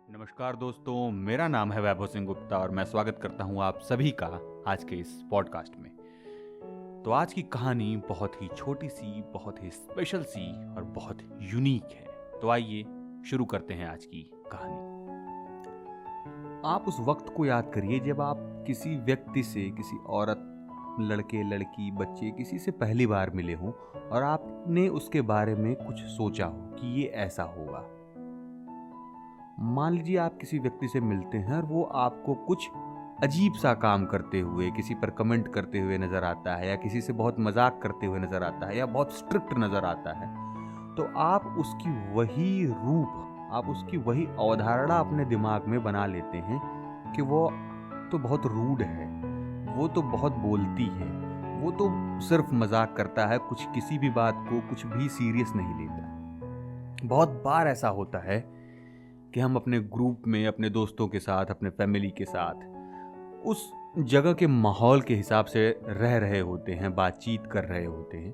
नमस्कार दोस्तों, मेरा नाम है वैभव सिंह गुप्ता और मैं स्वागत करता हूं आप सभी का आज के इस पॉडकास्ट में। तो आज की कहानी बहुत ही छोटी सी, बहुत ही स्पेशल सी और बहुत यूनिक है। तो आइए शुरू करते हैं आज की कहानी। आप उस वक्त को याद करिए जब आप किसी व्यक्ति से, किसी औरत, लड़के, लड़की, बच्चे, किसी से पहली बार मिले हों और आपने उसके बारे में कुछ सोचा हो कि ये ऐसा होगा। मान लीजिए आप किसी व्यक्ति से मिलते हैं और वो आपको कुछ अजीब सा काम करते हुए, किसी पर कमेंट करते हुए नजर आता है, या किसी से बहुत मजाक करते हुए नजर आता है, या बहुत स्ट्रिक्ट नजर आता है। तो आप उसकी वही रूप, आप उसकी वही अवधारणा अपने दिमाग में बना लेते हैं कि वो तो बहुत रूड है, वो तो बहुत बोलती है, वो तो सिर्फ मजाक करता है, कुछ किसी भी बात को कुछ भी सीरियस नहीं लेता। बहुत बार ऐसा होता है कि हम अपने ग्रुप में, अपने दोस्तों के साथ, अपने फैमिली के साथ उस जगह के माहौल के हिसाब से रह रहे होते हैं, बातचीत कर रहे होते हैं,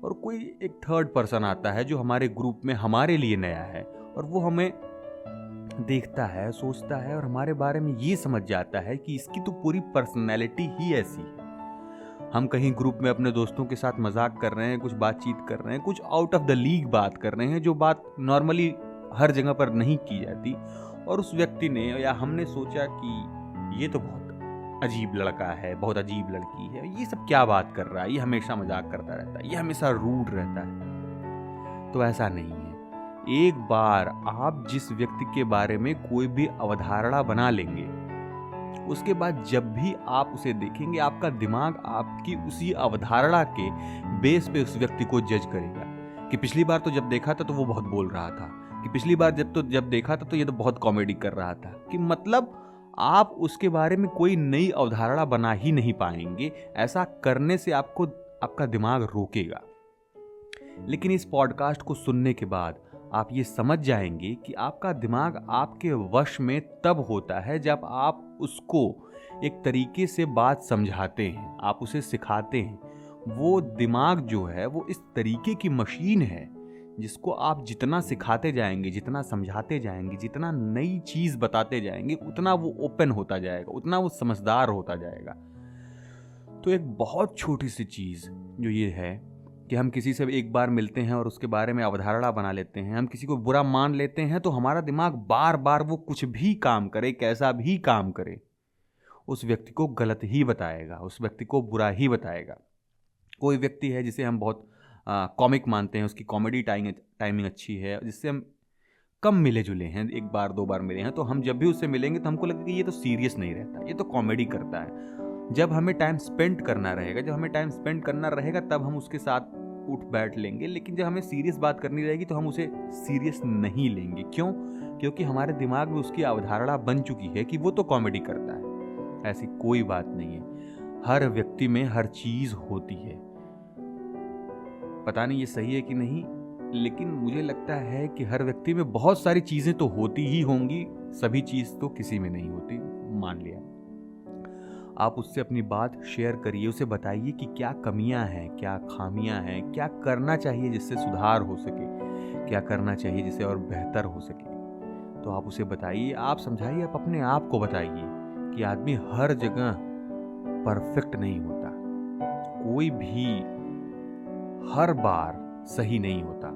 और कोई एक थर्ड पर्सन आता है जो हमारे ग्रुप में हमारे लिए नया है, और वो हमें देखता है, सोचता है और हमारे बारे में ये समझ जाता है कि इसकी तो पूरी पर्सनैलिटी ही ऐसी है। हम कहीं ग्रुप में अपने दोस्तों के साथ मजाक कर रहे हैं, कुछ बातचीत कर रहे हैं, कुछ आउट ऑफ द लीग बात कर रहे हैं, जो बात नॉर्मली हर जगह पर नहीं की जाती, और उस व्यक्ति ने या हमने सोचा कि ये तो बहुत अजीब लड़का है, बहुत अजीब लड़की है, ये सब क्या बात कर रहा है, ये हमेशा मजाक करता रहता है, ये हमेशा रूड रहता है। तो ऐसा नहीं है। एक बार आप जिस व्यक्ति के बारे में कोई भी अवधारणा बना लेंगे, उसके बाद जब भी आप उसे देखेंगे, आपका दिमाग आपकी उसी अवधारणा के बेस पे उस व्यक्ति को जज करेगा कि पिछली बार तो जब देखा था तो वो बहुत बोल रहा था, कि पिछली बार जब देखा था तो ये तो बहुत कॉमेडी कर रहा था, कि मतलब आप उसके बारे में कोई नई अवधारणा बना ही नहीं पाएंगे। ऐसा करने से आपको आपका दिमाग रोकेगा। लेकिन इस पॉडकास्ट को सुनने के बाद आप ये समझ जाएंगे कि आपका दिमाग आपके वश में तब होता है जब आप उसको एक तरीके से बात समझाते हैं, आप उसे सिखाते हैं। वो दिमाग जो है वो इस तरीके की मशीन है जिसको आप जितना सिखाते जाएंगे, जितना समझाते जाएंगे, जितना नई चीज बताते जाएंगे, उतना वो ओपन होता जाएगा, उतना वो समझदार होता जाएगा। तो एक बहुत छोटी सी चीज जो ये है कि हम किसी से एक बार मिलते हैं और उसके बारे में अवधारणा बना लेते हैं, हम किसी को बुरा मान लेते हैं, तो हमारा दिमाग बार बार वो कुछ भी काम करे, कैसा भी काम करे, उस व्यक्ति को गलत ही बताएगा, उस व्यक्ति को बुरा ही बताएगा। कोई व्यक्ति है जिसे हम बहुत कॉमिक मानते हैं, उसकी कॉमेडी टाइमिंग अच्छी है, जिससे हम कम मिले जुले हैं, एक बार दो बार मिले हैं, तो हम जब भी उससे मिलेंगे तो हमको लगेगा कि ये तो सीरियस नहीं रहता, ये तो कॉमेडी करता है। जब हमें टाइम स्पेंड करना रहेगा तब हम उसके साथ उठ बैठ लेंगे, लेकिन जब हमें सीरियस बात करनी रहेगी तो हम उसे सीरियस नहीं लेंगे। क्यों? क्योंकि हमारे दिमाग में उसकी अवधारणा बन चुकी है कि वो तो कॉमेडी करता है। ऐसी कोई बात नहीं है। हर व्यक्ति में हर चीज होती है। पता नहीं ये सही है कि नहीं, लेकिन मुझे लगता है कि हर व्यक्ति में बहुत सारी चीजें तो होती ही होंगी, सभी चीज तो किसी में नहीं होती। मान लिया। आप उससे अपनी बात शेयर करिए, उसे बताइए कि क्या कमियां हैं, क्या खामियां हैं, क्या करना चाहिए जिससे सुधार हो सके, क्या करना चाहिए जिससे और बेहतर हो सके। तो आप उसे बताइए, आप समझाइए, आप अपने आप को बताइए कि आदमी हर जगह परफेक्ट नहीं होता, कोई भी हर बार सही नहीं होता,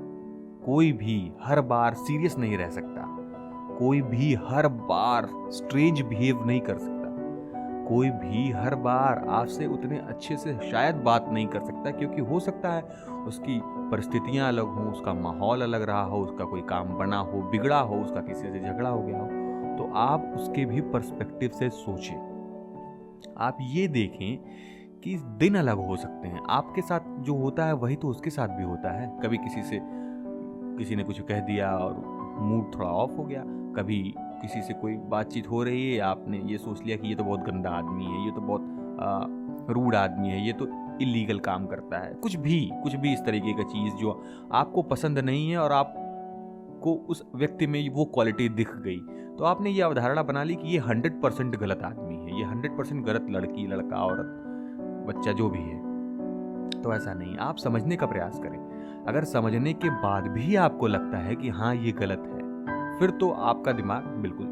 कोई भी हर बार सीरियस नहीं रह सकता, कोई भी हर बार स्ट्रेंज बिहेव नहीं कर सकता, कोई भी हर बार आपसे उतने अच्छे से शायद बात नहीं कर सकता, क्योंकि हो सकता है उसकी परिस्थितियां अलग हों, उसका माहौल अलग रहा हो, उसका कोई काम बना हो, बिगड़ा हो, उसका किसी से झगड़ा हो गया हो। तो आप उसके भी पर्सपेक्टिव से सोचें। आप ये देखें कि दिन अलग हो सकते हैं, आपके साथ जो होता है वही तो उसके साथ भी होता है। कभी किसी ने कुछ कह दिया और मूड थोड़ा ऑफ हो गया, कभी किसी से कोई बातचीत हो रही है, आपने ये सोच लिया कि ये तो बहुत गंदा आदमी है, ये तो बहुत रूड आदमी है, ये तो इलीगल काम करता है, कुछ भी इस तरीके का चीज़ जो आपको पसंद नहीं है और आपको उस व्यक्ति में वो क्वालिटी दिख गई, तो आपने ये अवधारणा बना ली कि ये 100% गलत आदमी है, ये 100% गलत लड़की, लड़का, औरत, बच्चा जो भी है। तो ऐसा नहीं, आप समझने का प्रयास करें। अगर समझने के बाद भी आपको लगता है कि हाँ ये गलत है, फिर तो आपका दिमाग बिल्कुल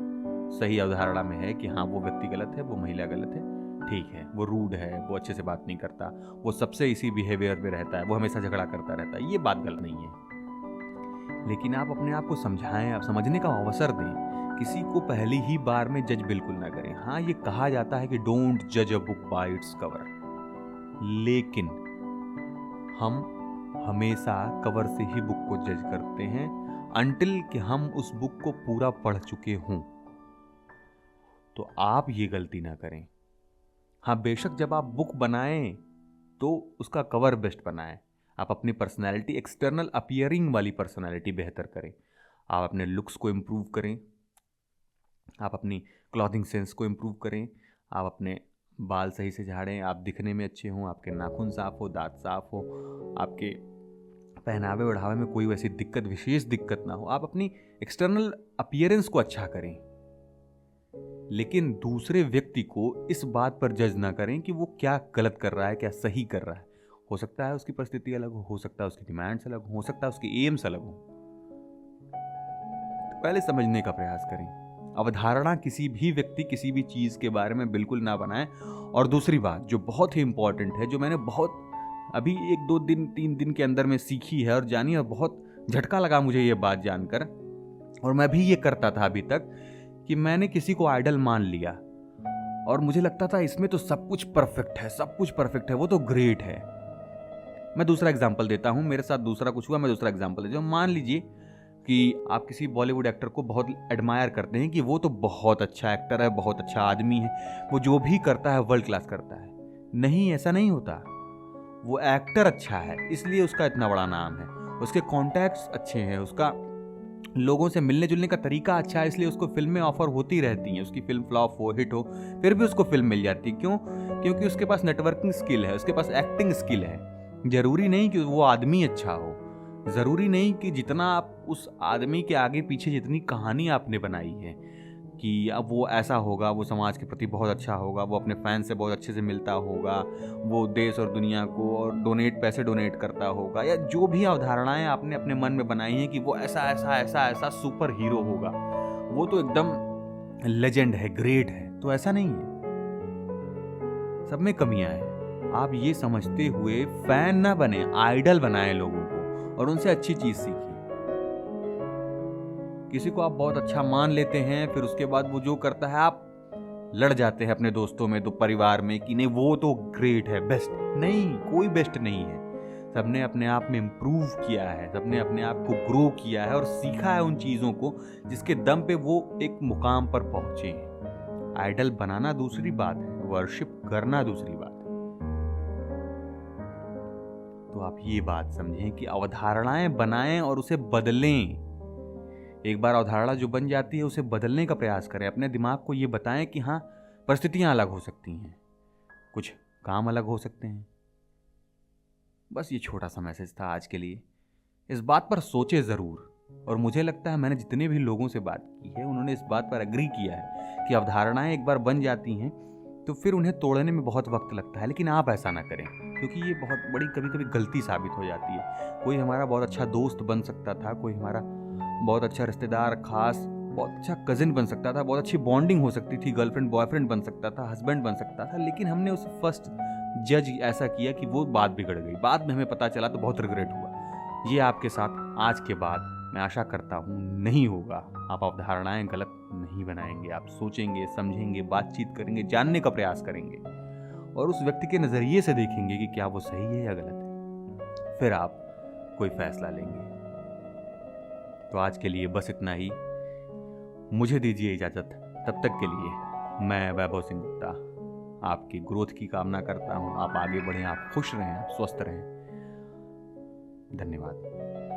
सही अवधारणा में है कि हाँ वो व्यक्ति गलत है, वो महिला गलत है, ठीक है, वो रूड है, वो अच्छे से बात नहीं करता, वो सबसे इसी बिहेवियर में रहता है, वो हमेशा झगड़ा करता रहता है, ये बात गलत नहीं है। लेकिन आप अपने आप को समझाएं, आप समझने का अवसर दें। किसी को पहली ही बार में जज बिल्कुल ना करें। हाँ, ये कहा जाता है कि डोंट जज a book by its cover, लेकिन हम हमेशा कवर से ही बुक को जज करते हैं अनटिल कि हम उस बुक को पूरा पढ़ चुके हों। तो आप ये गलती ना करें। हाँ, बेशक जब आप बुक बनाएं तो उसका कवर बेस्ट बनाएं। आप अपनी पर्सनैलिटी, एक्सटर्नल अपीयरिंग वाली पर्सनैलिटी बेहतर करें। आप अपने लुक्स को इम्प्रूव करें, आप अपनी क्लॉथिंग सेंस को इम्प्रूव करें, आप अपने बाल सही से झाड़ें, आप दिखने में अच्छे हों, आपके नाखून साफ हो, दांत साफ हो, आपके पहनावे ओढ़ावे में कोई वैसी दिक्कत, विशेष दिक्कत ना हो। आप अपनी एक्सटर्नल अपीयरेंस को अच्छा करें, लेकिन दूसरे व्यक्ति को इस बात पर जज ना करें कि वो क्या गलत कर रहा है, क्या सही कर रहा है। हो सकता है उसकी परिस्थिति अलग हो सकता है उसकी डिमांड्स अलग हो सकता है उसकी एम्स अलग हो। तो पहले समझने का प्रयास करें। अवधारणा किसी भी व्यक्ति, किसी भी चीज के बारे में बिल्कुल ना बनाएं। और दूसरी बात जो बहुत ही इंपॉर्टेंट है, जो मैंने बहुत अभी 1-2 दिन 3 दिन के अंदर में सीखी है और जानी, और बहुत झटका लगा मुझे ये बात जानकर, और मैं भी ये करता था अभी तक, कि मैंने किसी को आइडल मान लिया और मुझे लगता था इसमें तो सब कुछ परफेक्ट है, सब कुछ परफेक्ट है, वो तो ग्रेट है। मैं दूसरा एग्जांपल देता हूं, मेरे साथ दूसरा कुछ हुआ, मैं दूसरा एग्जांपल देता हूं। मान लीजिए कि आप किसी बॉलीवुड एक्टर को बहुत एडमायर करते हैं कि वो तो बहुत अच्छा एक्टर है, बहुत अच्छा आदमी है, वो जो भी करता है वर्ल्ड क्लास करता है। नहीं, ऐसा नहीं होता। वो एक्टर अच्छा है इसलिए उसका इतना बड़ा नाम है, उसके कॉन्टैक्ट्स अच्छे हैं, उसका लोगों से मिलने जुलने का तरीका अच्छा है, इसलिए उसको फिल्में ऑफर होती रहती हैं। उसकी फिल्म फ्लॉप हो, हिट हो, फिर भी उसको फिल्म मिल जाती है। क्यों? क्योंकि उसके पास नेटवर्किंग स्किल है, उसके पास एक्टिंग स्किल है। जरूरी नहीं कि वो आदमी अच्छा हो, जरूरी नहीं कि जितना आप उस आदमी के आगे पीछे जितनी कहानी आपने बनाई है कि अब वो ऐसा होगा, वो समाज के प्रति बहुत अच्छा होगा, वो अपने फैन से बहुत अच्छे से मिलता होगा, वो देश और दुनिया को और पैसे डोनेट करता होगा, या जो भी अवधारणाएं आपने अपने मन में बनाई हैं कि वो ऐसा ऐसा ऐसा ऐसा सुपर हीरो होगा, वो तो एकदम लेजेंड है, ग्रेट है। तो ऐसा नहीं है, सब में कमियां हैं। आप ये समझते हुए फैन ना बने, आइडल बनाएं लोगों को और उनसे अच्छी चीज सीखिए। किसी को आप बहुत अच्छा मान लेते हैं, फिर उसके बाद वो जो करता है आप लड़ जाते हैं अपने दोस्तों में, तो परिवार में, कि नहीं वो तो ग्रेट है, बेस्ट। नहीं, कोई बेस्ट नहीं है। सबने अपने आप में इम्प्रूव किया है, सबने अपने आप को ग्रो किया है और सीखा है उन चीजों को जिसके दम पे वो एक मुकाम पर पहुंचे हैं। आइडल बनाना दूसरी बात है, वर्शिप करना दूसरी बात है। तो आप ये बात समझें कि अवधारणाएं बनाएं और उसे बदलें। एक बार अवधारणा जो बन जाती है उसे बदलने का प्रयास करें। अपने दिमाग को ये बताएं कि हाँ, परिस्थितियां अलग हो सकती हैं, कुछ काम अलग हो सकते हैं। बस ये छोटा सा मैसेज था आज के लिए। इस बात पर सोचे जरूर, और मुझे लगता है मैंने जितने भी लोगों से बात की है उन्होंने इस बात पर एग्री किया है कि अवधारणाएं एक बार बन जाती हैं तो फिर उन्हें तोड़ने में बहुत वक्त लगता है। लेकिन आप ऐसा ना करें, क्योंकि ये बहुत बड़ी कभी कभी गलती साबित हो जाती है। कोई हमारा बहुत अच्छा दोस्त बन सकता था, कोई हमारा बहुत अच्छा रिश्तेदार, खास बहुत अच्छा कजिन बन सकता था, बहुत अच्छी बॉन्डिंग हो सकती थी, गर्लफ्रेंड बॉयफ्रेंड बन सकता था, हस्बैंड बन सकता था, लेकिन हमने उसे फर्स्ट जज ऐसा किया कि वो बात बिगड़ गई। बाद में हमें पता चला तो बहुत रिग्रेट हुआ। ये आपके साथ आज के बाद मैं आशा करता हूँ नहीं होगा। आप अवधारणाएं गलत नहीं बनाएंगे, आप सोचेंगे, समझेंगे, बातचीत करेंगे, जानने का प्रयास करेंगे और उस व्यक्ति के नजरिए से देखेंगे कि क्या वो सही है या गलत है, फिर आप कोई फैसला लेंगे। तो आज के लिए बस इतना ही। मुझे दीजिए इजाजत। तब तक के लिए मैं वैभव सिंह गुप्ता आपकी ग्रोथ की कामना करता हूं। आप आगे बढ़ें, आप खुश रहें, आप स्वस्थ रहें। धन्यवाद।